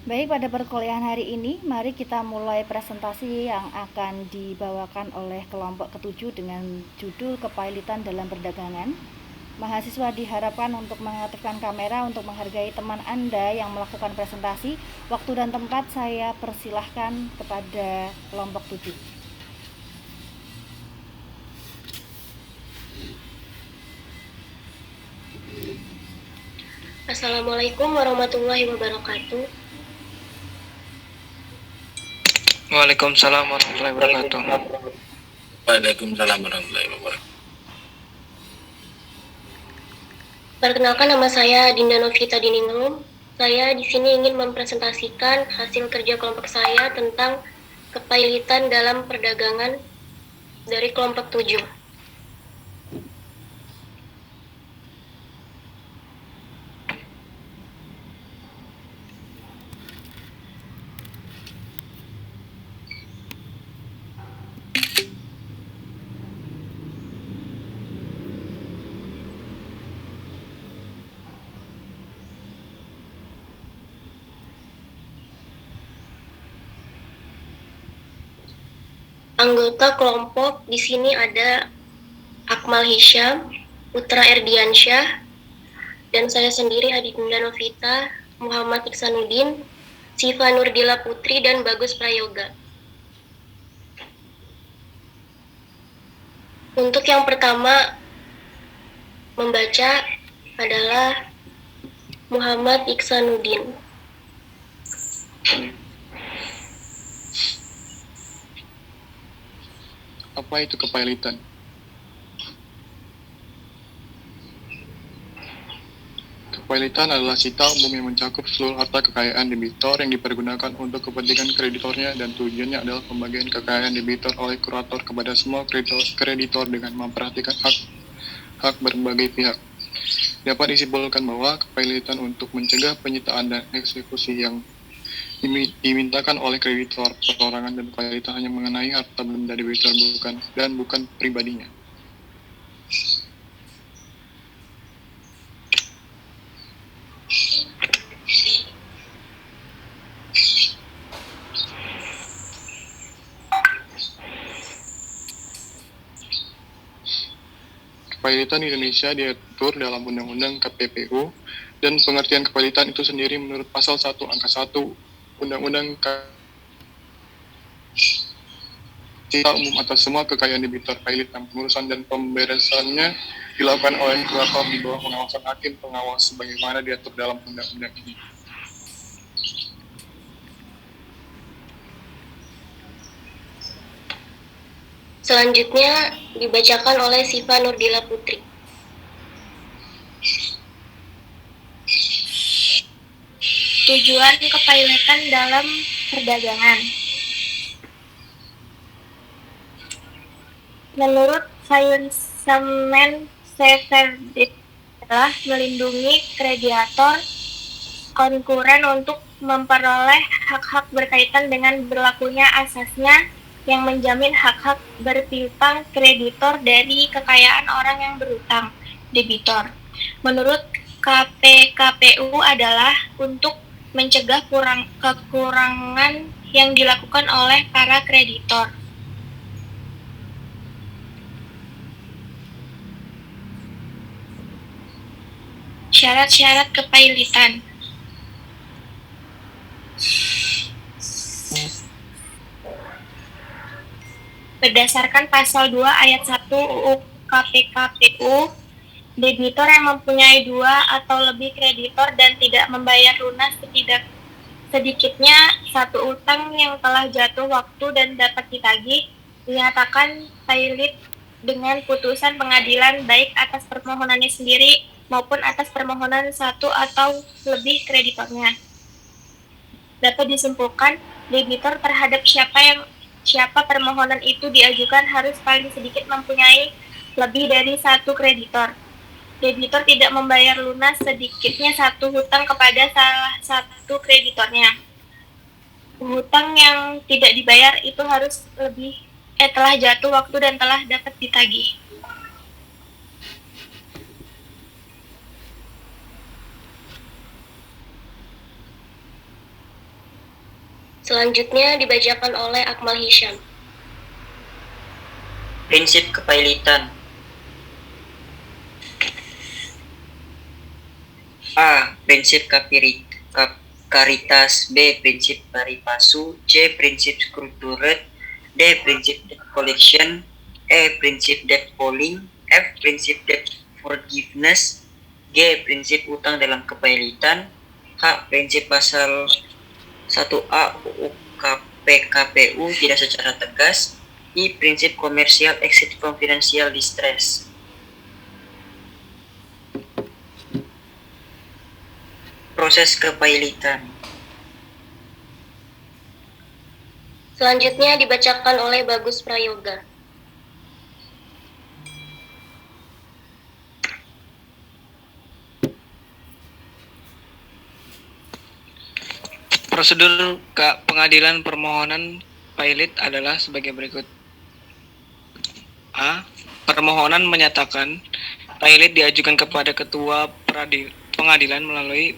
Baik, pada perkuliahan hari ini, mari kita mulai presentasi yang akan dibawakan oleh kelompok ketujuh dengan judul Kepailitan dalam Perdagangan. Mahasiswa diharapkan untuk mengaktifkan kamera untuk menghargai teman Anda yang melakukan presentasi. Waktu dan tempat saya persilahkan kepada kelompok 7. Assalamualaikum warahmatullahi wabarakatuh. Waalaikumsalam warahmatullahi wabarakatuh. Waalaikumsalam warahmatullahi wabarakatuh. Perkenalkan, nama saya Dinda Novita Diningrum. Saya di sini ingin mempresentasikan hasil kerja kelompok saya tentang kepailitan dalam perdagangan dari kelompok 7. Anggota kelompok di sini ada Akmal Hisham, Putra Erdiansyah, dan saya sendiri Adinda Novita, Muhammad Iksanuddin, Siva Nurdila Putri, dan Bagus Prayoga. Untuk yang pertama membaca adalah Muhammad Iksanuddin. Apa itu kepailitan? Kepailitan adalah sita umum yang mencakup seluruh harta kekayaan debitor yang dipergunakan untuk kepentingan kreditornya dan tujuannya adalah pembagian kekayaan debitor oleh kurator kepada semua kreditor dengan memperhatikan hak berbagai pihak. Dapat disimpulkan bahwa kepailitan untuk mencegah penyitaan dan eksekusi yang dimintakan oleh kreditor perorangan dan kepailitan hanya mengenai harta benda debitor bukan pribadinya. Kepailitan di Indonesia diatur dalam Undang-Undang KPPU dan pengertian kepailitan itu sendiri menurut pasal 1 angka 1 Undang-Undang sita umum atas semua kekayaan debitor pailit dan pengurusan dan pemberesannya dilakukan oleh kurator di bawah pengawasan hakim pengawas sebagaimana diatur dalam undang-undang ini. Selanjutnya dibacakan oleh Siva Nurdila Putri. Tujuan kepailitan dalam perdagangan. Menurut Saint-Simon Severdic adalah melindungi kreditor konkuren untuk memperoleh hak-hak berkaitan dengan berlakunya asasnya yang menjamin hak-hak berpiutang kreditor dari kekayaan orang yang berutang, debitor. Menurut KPKPU adalah untuk mencegah kekurangan yang dilakukan oleh para kreditor. Syarat-syarat kepailitan. Berdasarkan pasal 2 ayat 1 UU KPKPU, debitor yang mempunyai 2 atau lebih kreditor dan tidak membayar lunas sedikitnya satu utang yang telah jatuh waktu dan dapat ditagih, dinyatakan pailit dengan putusan pengadilan baik atas permohonannya sendiri maupun atas permohonan satu atau lebih kreditornya. Dapat disimpulkan, debitor terhadap siapa permohonan itu diajukan harus paling sedikit mempunyai lebih dari satu kreditor. Debitor tidak membayar lunas sedikitnya satu hutang kepada salah satu kreditornya. Hutang yang tidak dibayar itu harus telah jatuh waktu dan telah dapat ditagih. Selanjutnya dibacakan oleh Akmal Hisham. Prinsip kepailitan. A. Prinsip karitas. B. Prinsip pari passu. C. Prinsip screwed. D. Prinsip debt collection. E. Prinsip debt pooling. F. Prinsip debt forgiveness. G. Prinsip utang dalam kepailitan. H. Prinsip pasal 1A UU KPKPU tidak secara tegas. I. Prinsip komersial exit from financial distress. Proses kepailitan. Selanjutnya dibacakan oleh Bagus Prayoga. Prosedur pengadilan permohonan pailit adalah sebagai berikut. A. Permohonan menyatakan pailit diajukan kepada ketua pengadilan melalui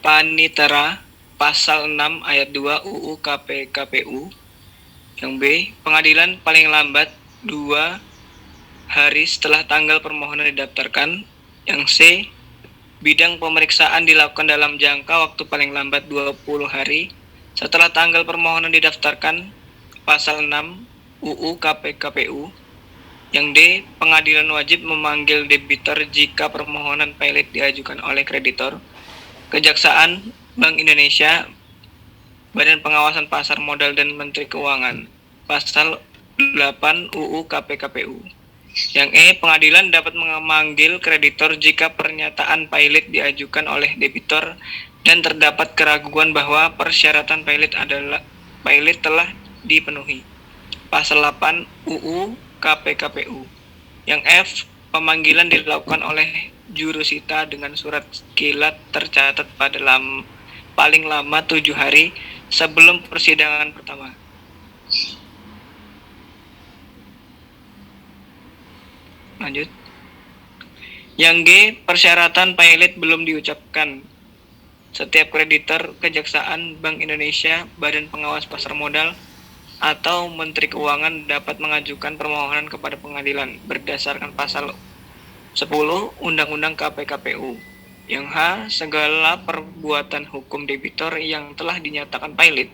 panitera pasal 6 ayat 2 UU KPKPU. Yang B. Pengadilan paling lambat 2 hari setelah tanggal permohonan didaftarkan. Yang C. Bidang pemeriksaan dilakukan dalam jangka waktu paling lambat 20 hari setelah tanggal permohonan didaftarkan, pasal 6 UU KPKPU. Yang D. Pengadilan wajib memanggil debitur jika permohonan pailit diajukan oleh kreditor, Kejaksaan, Bank Indonesia, Badan Pengawasan Pasar Modal dan Menteri Keuangan, pasal 8 UU KPKPU. Yang E. Pengadilan dapat memanggil kreditor jika pernyataan pailit diajukan oleh debitur dan terdapat keraguan bahwa persyaratan pailit telah dipenuhi, pasal 8 UU KPKPU. Yang F. Pemanggilan dilakukan oleh jurusita dengan surat kilat tercatat pada paling lama 7 hari sebelum persidangan pertama. Lanjut. Yang G. Persyaratan pailit belum diucapkan. Setiap kreditor, Kejaksaan, Bank Indonesia, Badan Pengawas Pasar Modal, atau Menteri Keuangan dapat mengajukan permohonan kepada pengadilan berdasarkan pasal 10 Undang-Undang KPKPU. Yang H. Segala perbuatan hukum debitor yang telah dinyatakan pailit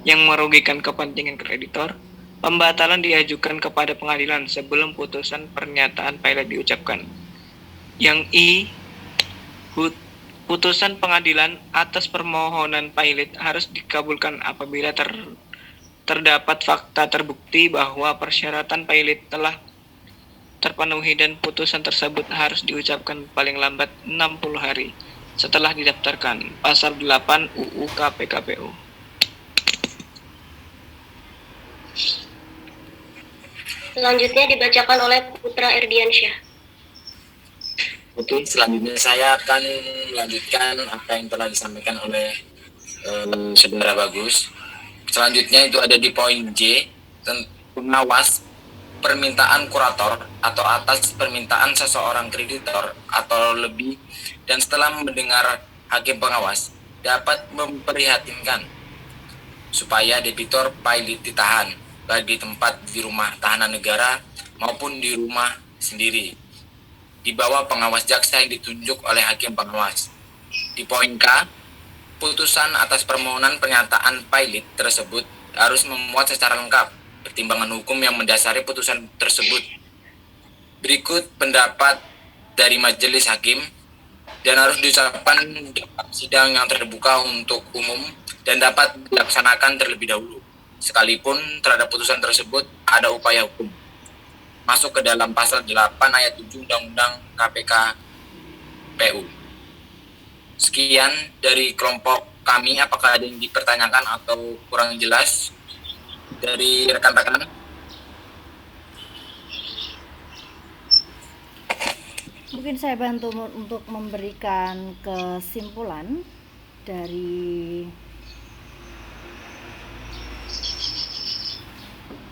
yang merugikan kepentingan kreditor, pembatalan diajukan kepada pengadilan sebelum putusan pernyataan pailit diucapkan. Yang I. Putusan pengadilan atas permohonan pailit harus dikabulkan apabila terdapat fakta terbukti bahwa persyaratan pailit telah terpenuhi dan putusan tersebut harus diucapkan paling lambat 60 hari setelah didaftarkan, pasal 8 UU KPKPU. Selanjutnya dibacakan oleh Putra Erdiansyah. Oke, selanjutnya saya akan melanjutkan apa yang telah disampaikan oleh Saudara Bagus. Selanjutnya itu ada di poin J, pengawas permintaan kurator atau atas permintaan seseorang kreditor atau lebih, dan setelah mendengar hakim pengawas dapat memprihatinkan supaya debitur pailit ditahan baik di tempat di rumah tahanan negara maupun di rumah sendiri di bawah pengawas jaksa yang ditunjuk oleh hakim pengawas. Di poin K, putusan atas permohonan pernyataan pailit tersebut harus memuat secara lengkap pertimbangan hukum yang mendasari putusan tersebut. Berikut pendapat dari majelis hakim dan harus diucapkan dalam sidang yang terbuka untuk umum dan dapat dilaksanakan terlebih dahulu, sekalipun terhadap putusan tersebut ada upaya hukum. Masuk ke dalam pasal 8 ayat 7 Undang-Undang KPKPU. Sekian dari kelompok kami. Apakah ada yang dipertanyakan atau kurang jelas dari rekan-rekan? Mungkin saya bantu untuk memberikan kesimpulan dari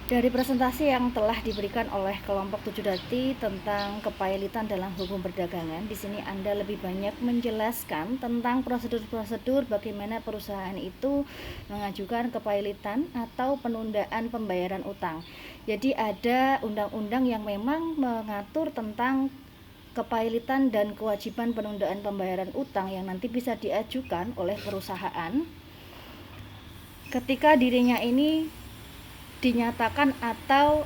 Dari presentasi yang telah diberikan oleh kelompok 7 tadi tentang kepailitan dalam hukum perdagangan, di sini Anda lebih banyak menjelaskan tentang prosedur-prosedur bagaimana perusahaan itu mengajukan kepailitan atau penundaan pembayaran utang. Jadi ada undang-undang yang memang mengatur tentang kepailitan dan kewajiban penundaan pembayaran utang yang nanti bisa diajukan oleh perusahaan ketika dirinya ini dinyatakan atau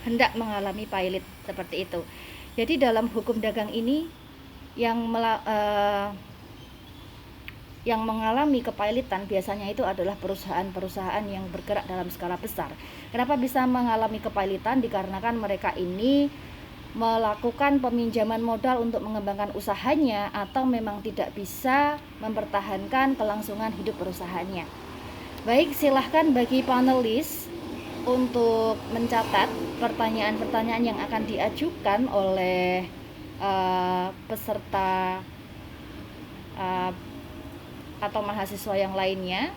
hendak mengalami pailit seperti itu. Jadi dalam hukum dagang ini yang mengalami kepailitan biasanya itu adalah perusahaan-perusahaan yang bergerak dalam skala besar. Kenapa bisa mengalami kepailitan? Dikarenakan mereka ini melakukan peminjaman modal untuk mengembangkan usahanya atau memang tidak bisa mempertahankan kelangsungan hidup perusahaannya. Baik, silahkan bagi panelis untuk mencatat pertanyaan-pertanyaan yang akan diajukan oleh peserta atau mahasiswa yang lainnya.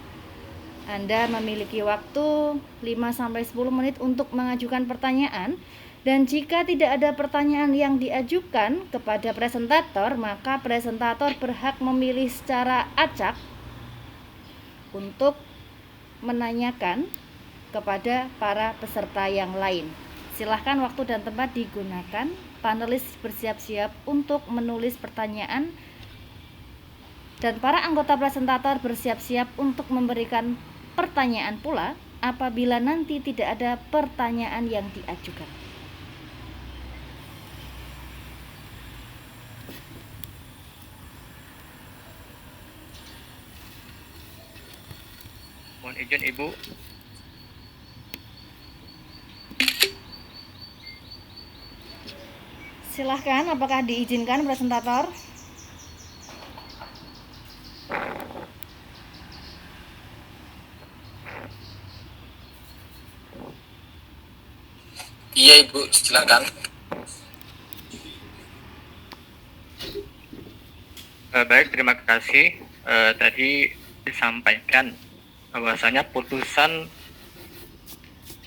Anda memiliki waktu 5-10 menit untuk mengajukan pertanyaan, dan jika tidak ada pertanyaan yang diajukan kepada presentator, maka presentator berhak memilih secara acak untuk menanyakan kepada para peserta yang lain. Silahkan waktu dan tempat digunakan. Panelis bersiap-siap untuk menulis pertanyaan dan para anggota presentator bersiap-siap untuk memberikan pertanyaan pula apabila nanti tidak ada pertanyaan yang diajukan. Mohon izin Ibu. Silahkan, apakah diizinkan presentator? Iya Ibu, silakan. Baik, terima kasih. Tadi disampaikan bahwasanya putusan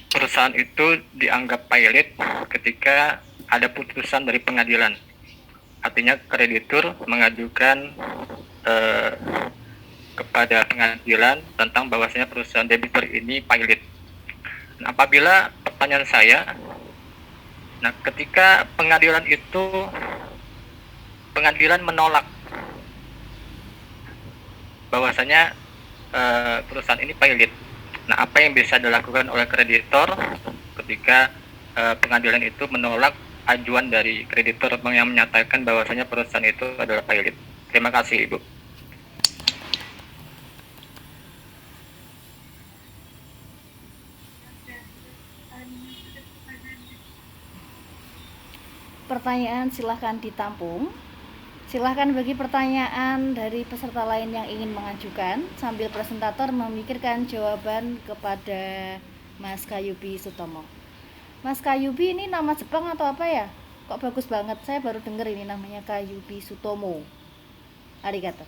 perusahaan itu dianggap pailit ketika ada putusan dari pengadilan. Artinya kreditur mengajukan kepada pengadilan tentang bahwasanya perusahaan debitur ini pailit. Nah, apabila pertanyaan saya, ketika pengadilan menolak bahwasanya perusahaan ini pailit. Nah, apa yang bisa dilakukan oleh kreditor ketika pengadilan itu menolak ajuan dari kreditor yang menyatakan bahwasanya perusahaan itu adalah pailit? Terima kasih, Ibu. Pertanyaan silahkan ditampung. Silahkan bagi pertanyaan dari peserta lain yang ingin mengajukan sambil presentator memikirkan jawaban kepada Mas Kayubi Sutomo. Mas Kayubi ini nama Jepang atau apa ya? Kok bagus banget, saya baru dengar ini namanya Kayubi Sutomo. Arigato.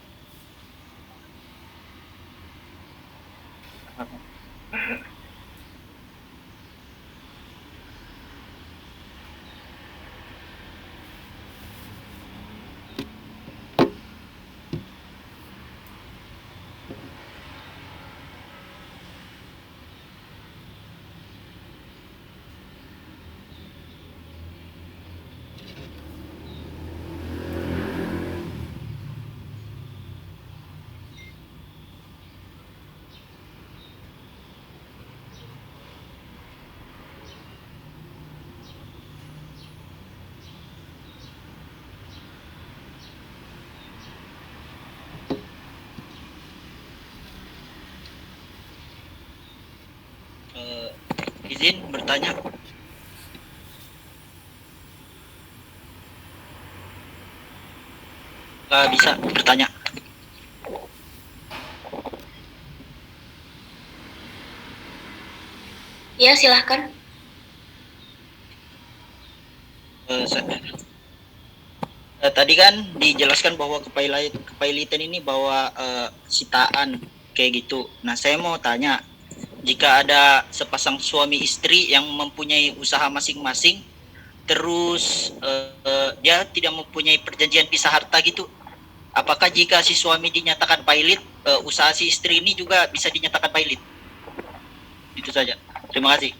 Izin bertanya. Bisa bertanya. Ya, silahkan. Tadi kan dijelaskan bahwa kepailitan ini bahwa sitaan kayak gitu. Nah, saya mau tanya, jika ada sepasang suami istri yang mempunyai usaha masing-masing, terus dia tidak mempunyai perjanjian pisah harta gitu, apakah jika si suami dinyatakan pilot, usaha si istri ini juga bisa dinyatakan pilot? Itu saja. Terima kasih.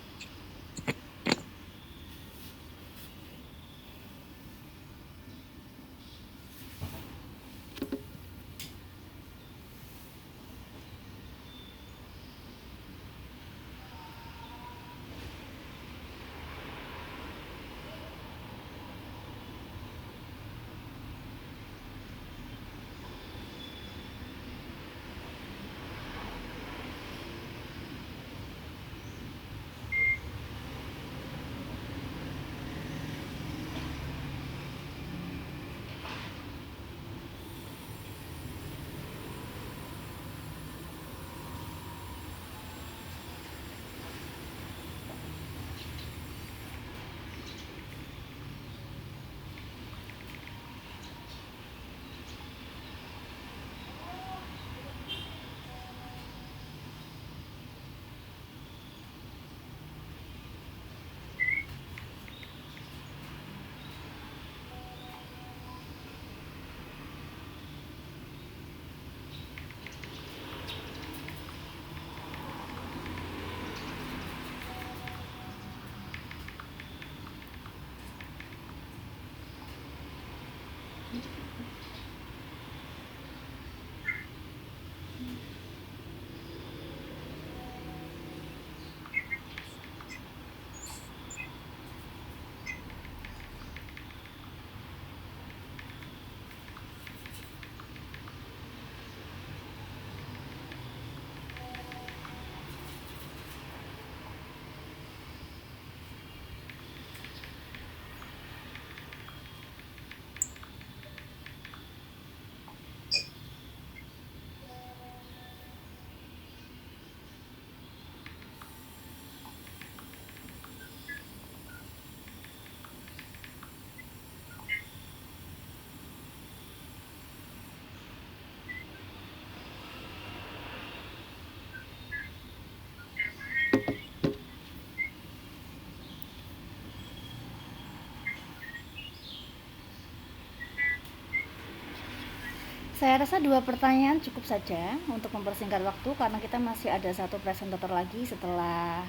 Saya rasa 2 pertanyaan cukup saja untuk mempersingkat waktu karena kita masih ada 1 presentator lagi setelah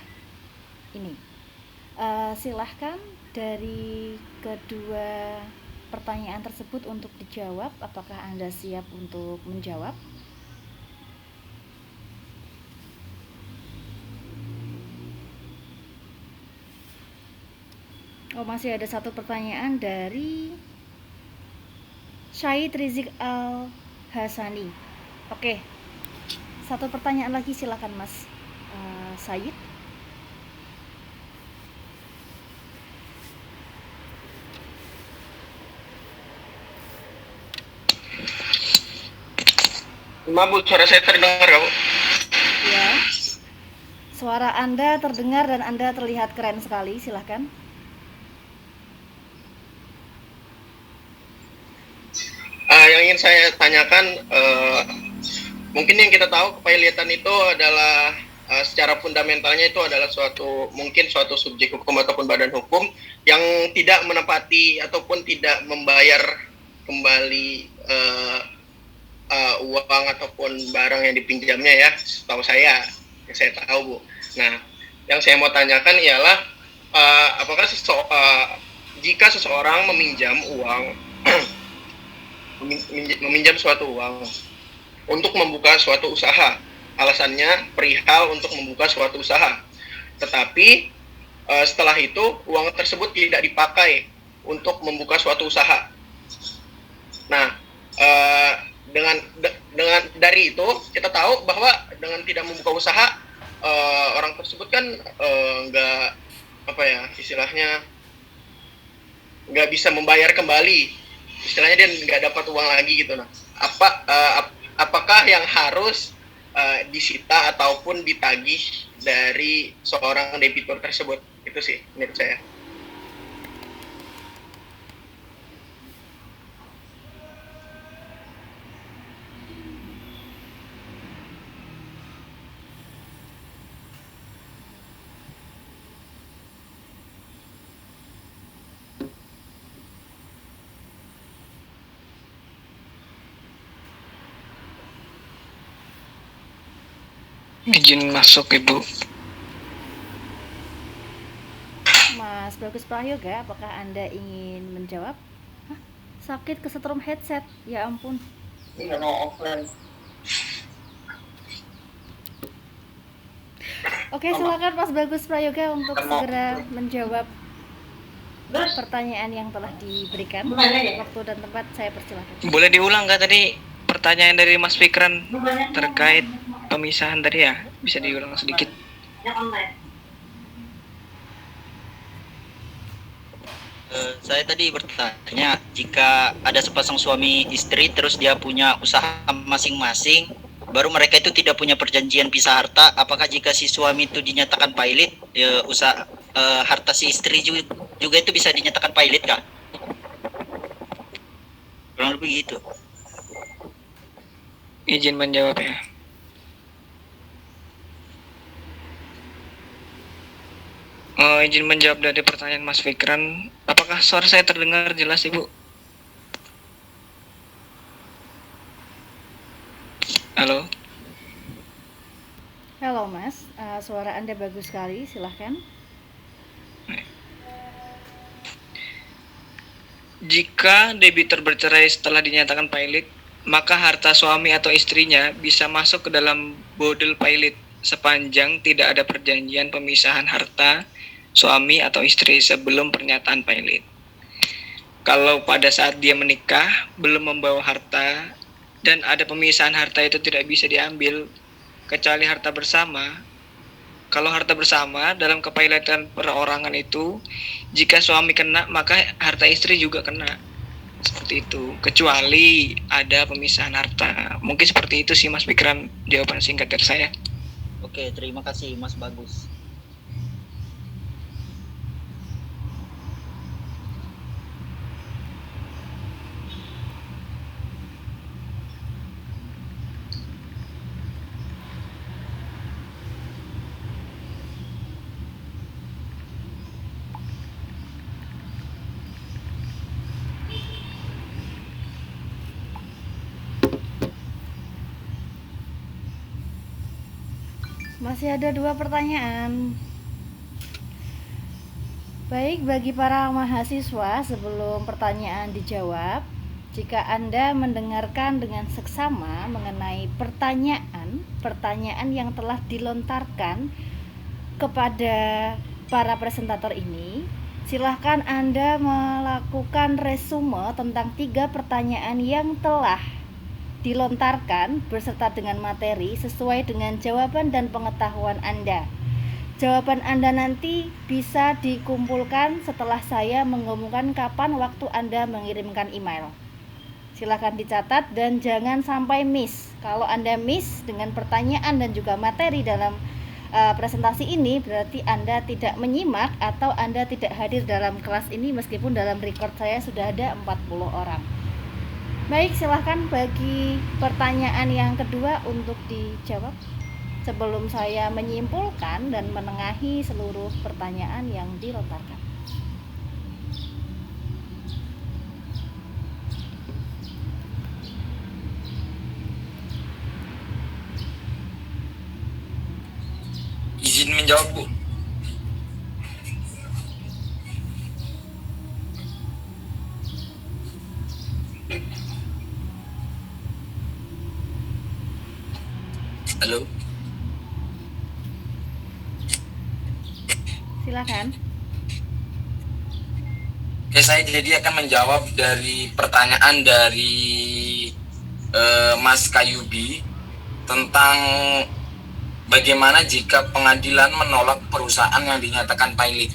ini. Silahkan dari kedua pertanyaan tersebut untuk dijawab. Apakah Anda siap untuk menjawab? Oh, masih ada 1 pertanyaan dari Syahid Rizik Al Hasani. Oke, 1 pertanyaan lagi, silakan Mas Syahid. Bu, suara saya terdengar nggak, Bu? Ya, suara Anda terdengar dan Anda terlihat keren sekali, silakan. Yang ingin saya tanyakan, mungkin yang kita tahu kepilotan itu adalah secara fundamentalnya itu adalah mungkin suatu subjek hukum ataupun badan hukum yang tidak menepati ataupun tidak membayar kembali uang ataupun barang yang dipinjamnya, ya, setahu saya, yang saya tahu, Bu. Nah, yang saya mau tanyakan ialah apakah jika seseorang meminjam uang meminjam suatu uang untuk membuka suatu usaha, alasannya perihal untuk membuka suatu usaha, tetapi setelah itu uang tersebut tidak dipakai untuk membuka suatu usaha. Nah, dengan dari itu kita tahu bahwa dengan tidak membuka usaha, orang tersebut kan nggak, apa ya istilahnya, nggak bisa membayar kembali, istilahnya dia nggak dapat uang lagi gitu. Nah, apakah yang harus disita ataupun ditagih dari seorang debitur tersebut? Itu sih menurut saya. Izin masuk, Ibu. Mas Bagus Prayoga, apakah Anda ingin menjawab? Hah? Sakit kesetrum headset, ya ampun. Oke, silakan Mas Bagus Prayoga untuk segera menjawab pertanyaan yang telah diberikan. Waktu dan tempat saya persilakan. Boleh diulang nggak tadi pertanyaan dari Mas Fikran terkait pemisahan tadi ya? Bisa diulang sedikit? Saya tadi bertanya, jika ada sepasang suami istri terus dia punya usaha masing-masing, baru mereka itu tidak punya perjanjian pisah harta, apakah jika si suami itu dinyatakan pailit, usaha harta si istri juga itu bisa dinyatakan pailit kah? Kurang lebih gitu. Izin menjawab ya. Izin menjawab dari pertanyaan Mas Fikran. Apakah suara saya terdengar jelas, Ibu? Halo? Halo Mas, suara Anda bagus sekali, silahkan. Jika debitur bercerai setelah dinyatakan pailit, maka harta suami atau istrinya bisa masuk ke dalam bodel pailit sepanjang tidak ada perjanjian pemisahan harta suami atau istri sebelum pernyataan pailit. Kalau pada saat dia menikah belum membawa harta dan ada pemisahan harta itu tidak bisa diambil kecuali harta bersama. Kalau harta bersama dalam kepailitan perorangan itu, jika suami kena maka harta istri juga kena. Seperti itu, kecuali ada pemisahan harta. Mungkin seperti itu sih Mas Fikran jawaban singkat dari saya. Oke, terima kasih Mas Bagus. Masih ada 2 pertanyaan. Baik, bagi para mahasiswa, sebelum pertanyaan dijawab, jika Anda mendengarkan dengan seksama mengenai pertanyaan yang telah dilontarkan kepada para presentator ini, silahkan Anda melakukan resume tentang 3 pertanyaan yang telah dilontarkan beserta dengan materi sesuai dengan jawaban dan pengetahuan Anda. Jawaban Anda nanti bisa dikumpulkan setelah saya mengumumkan kapan waktu Anda mengirimkan email. Silakan dicatat dan jangan sampai miss. Kalau Anda miss dengan pertanyaan dan juga materi dalam presentasi ini, berarti Anda tidak menyimak atau Anda tidak hadir dalam kelas ini meskipun dalam record saya sudah ada 40 orang. Baik, silahkan bagi pertanyaan yang kedua untuk dijawab sebelum saya menyimpulkan dan menengahi seluruh pertanyaan yang dilontarkan. Izin menjawab, Bu. Halo. Silakan. Oke, saya jadi akan menjawab dari pertanyaan dari Mas Kayubi tentang bagaimana jika pengadilan menolak perusahaan yang dinyatakan pailit.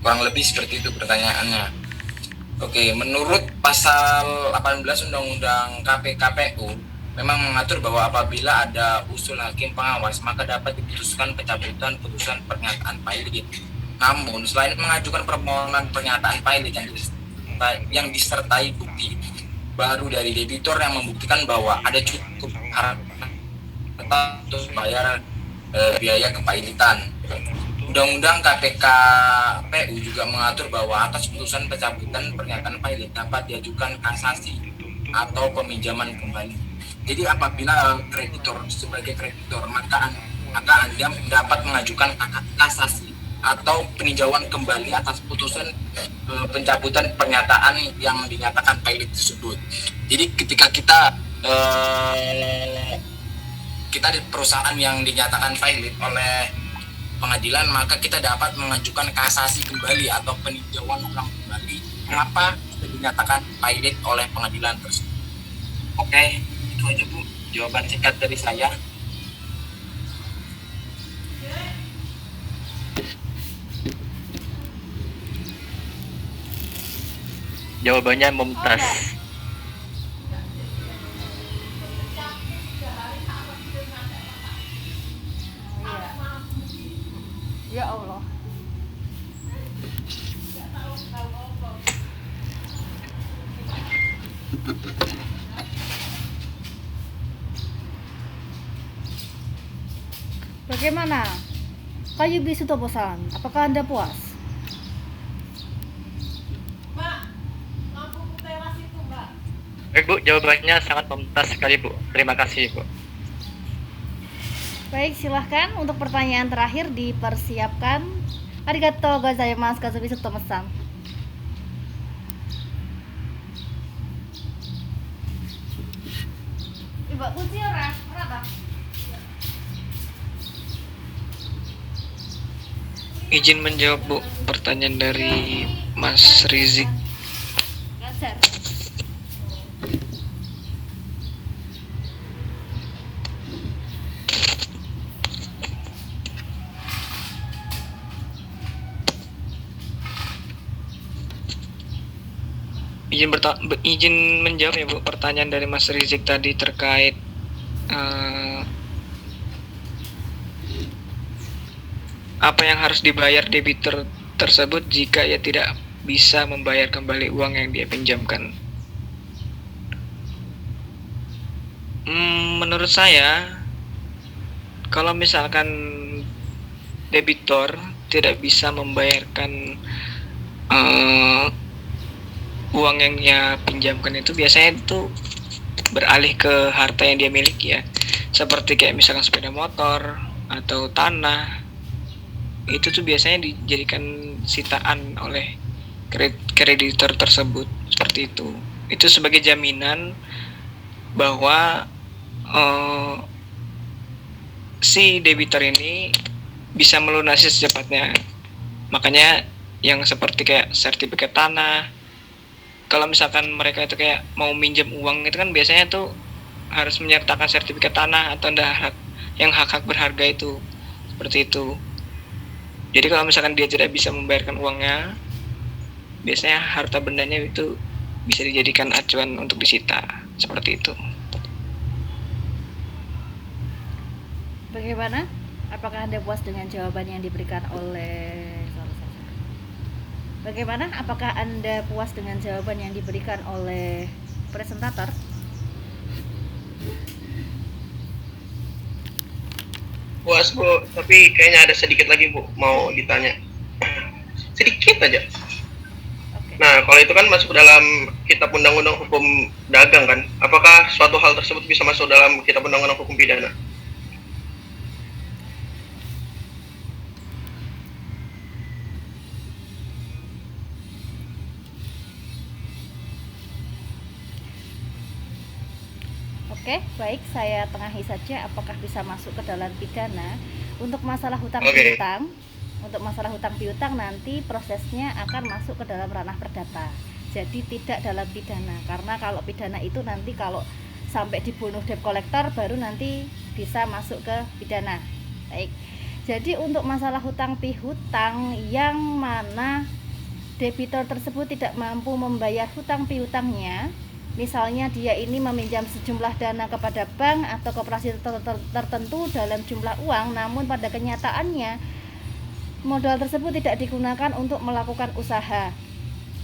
Kurang lebih seperti itu pertanyaannya. Oke, menurut pasal 18 Undang-Undang KPKPU memang mengatur bahwa apabila ada usul hakim pengawas maka dapat diputuskan pencabutan putusan pernyataan pailit. Namun selain mengajukan permohonan pernyataan pailit yang disertai bukti baru dari debitur yang membuktikan bahwa ada cukup harta untuk bayar biaya kepailitan. Undang-Undang KPKPU juga mengatur bahwa atas putusan pencabutan pernyataan pailit dapat diajukan kasasi atau peminjaman kembali. Jadi apabila kreditor sebagai kreditor, maka Anda dapat mengajukan kasasi atau peninjauan kembali atas putusan pencabutan pernyataan yang dinyatakan pilot tersebut. Jadi ketika kita di perusahaan yang dinyatakan pilot oleh pengadilan, maka kita dapat mengajukan kasasi kembali atau peninjauan ulang kembali mengapa dinyatakan pilot oleh pengadilan tersebut. Oke, itu aja Bu, jawaban singkat dari saya. Jawabannya mumtaz. Ya Allah. Bagaimana? Kayu bisu tobosan, apakah Anda puas? Baik Bu, jawabannya sangat mumtaz sekali Bu. Terima kasih Bu. Baik, silahkan untuk pertanyaan terakhir dipersiapkan. Arigatou gozaimasu, kazu bisu tobosan. Ibu kunci ora? Ora ta? Izin menjawab Bu, pertanyaan dari Mas Rizik. Ngajar. Izin menjawab ya Bu, pertanyaan dari Mas Rizik tadi terkait apa yang harus dibayar debitur tersebut jika ia tidak bisa membayar kembali uang yang dia pinjamkan. Menurut saya, kalau misalkan debitur tidak bisa membayarkan uang yang dia pinjamkan itu, biasanya itu beralih ke harta yang dia miliki ya, seperti kayak misalkan sepeda motor atau tanah. Itu tuh biasanya dijadikan sitaan oleh kreditor tersebut, seperti itu. Itu sebagai jaminan bahwa si debitur ini bisa melunasi secepatnya. Makanya yang seperti kayak sertifikat tanah, kalau misalkan mereka itu kayak mau minjem uang itu kan biasanya tuh harus menyertakan sertifikat tanah atau yang hak berharga itu, seperti itu. Jadi kalau misalkan dia tidak bisa membayarkan uangnya, biasanya harta bendanya itu bisa dijadikan acuan untuk disita, seperti itu. Bagaimana? Apakah Anda puas dengan jawaban yang diberikan oleh Bagaimana? Apakah Anda puas dengan jawaban yang diberikan oleh presentator? Puas Bu, tapi kayaknya ada sedikit lagi Bu mau ditanya. Sedikit aja. Oke. Nah, kalau itu kan masuk dalam Kitab Undang-Undang Hukum Dagang kan? Apakah suatu hal tersebut bisa masuk dalam Kitab Undang-Undang Hukum Pidana? Oke, baik, saya tengahi saja apakah bisa masuk ke dalam pidana. Untuk masalah hutang Oke. piutang, untuk masalah hutang piutang nanti prosesnya akan masuk ke dalam ranah perdata. Jadi tidak dalam pidana, karena kalau pidana itu nanti kalau sampai dibunuh debt collector baru nanti bisa masuk ke pidana. Baik. Jadi untuk masalah hutang piutang yang mana debitur tersebut tidak mampu membayar hutang piutangnya, misalnya dia ini meminjam sejumlah dana kepada bank atau koperasi tertentu dalam jumlah uang, namun pada kenyataannya modal tersebut tidak digunakan untuk melakukan usaha.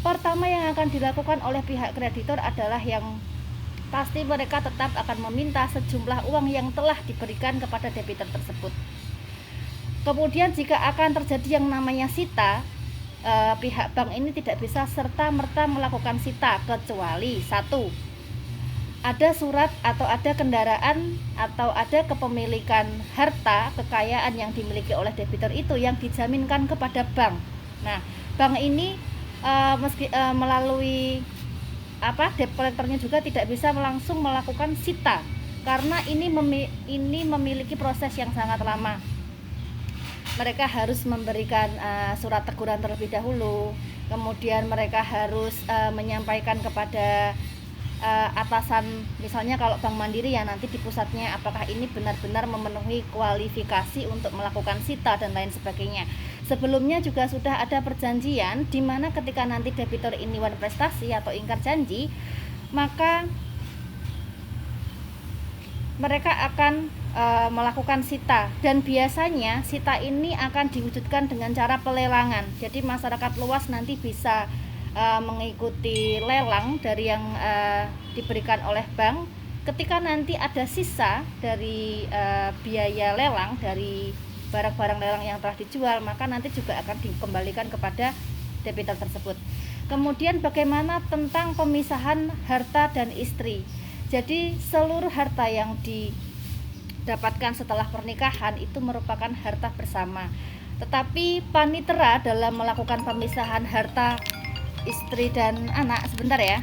Pertama yang akan dilakukan oleh pihak kreditor adalah yang pasti mereka tetap akan meminta sejumlah uang yang telah diberikan kepada debitur tersebut. Kemudian jika akan terjadi yang namanya sita, pihak bank ini tidak bisa serta-merta melakukan sita kecuali satu, ada surat atau ada kendaraan atau ada kepemilikan harta kekayaan yang dimiliki oleh debitur itu yang dijaminkan kepada bank. Nah, bank ini melalui debt collectornya juga tidak bisa langsung melakukan sita karena ini memiliki proses yang sangat lama. Mereka harus memberikan surat teguran terlebih dahulu, kemudian mereka harus menyampaikan kepada atasan, misalnya kalau Bank Mandiri ya nanti di pusatnya, apakah ini benar-benar memenuhi kualifikasi untuk melakukan sita dan lain sebagainya. Sebelumnya juga sudah ada perjanjian di mana ketika nanti debitur ini wan prestasi atau ingkar janji, maka mereka akan melakukan sita, dan biasanya sita ini akan diwujudkan dengan cara pelelangan. Jadi masyarakat luas nanti bisa mengikuti lelang dari yang diberikan oleh bank. Ketika nanti ada sisa dari biaya lelang dari barang-barang lelang yang telah dijual, maka nanti juga akan dikembalikan kepada debitur tersebut. Kemudian bagaimana tentang pemisahan harta dan istri? Jadi seluruh harta yang didapatkan setelah pernikahan itu merupakan harta bersama. Tetapi panitera dalam melakukan pemisahan harta istri dan anak, sebentar ya.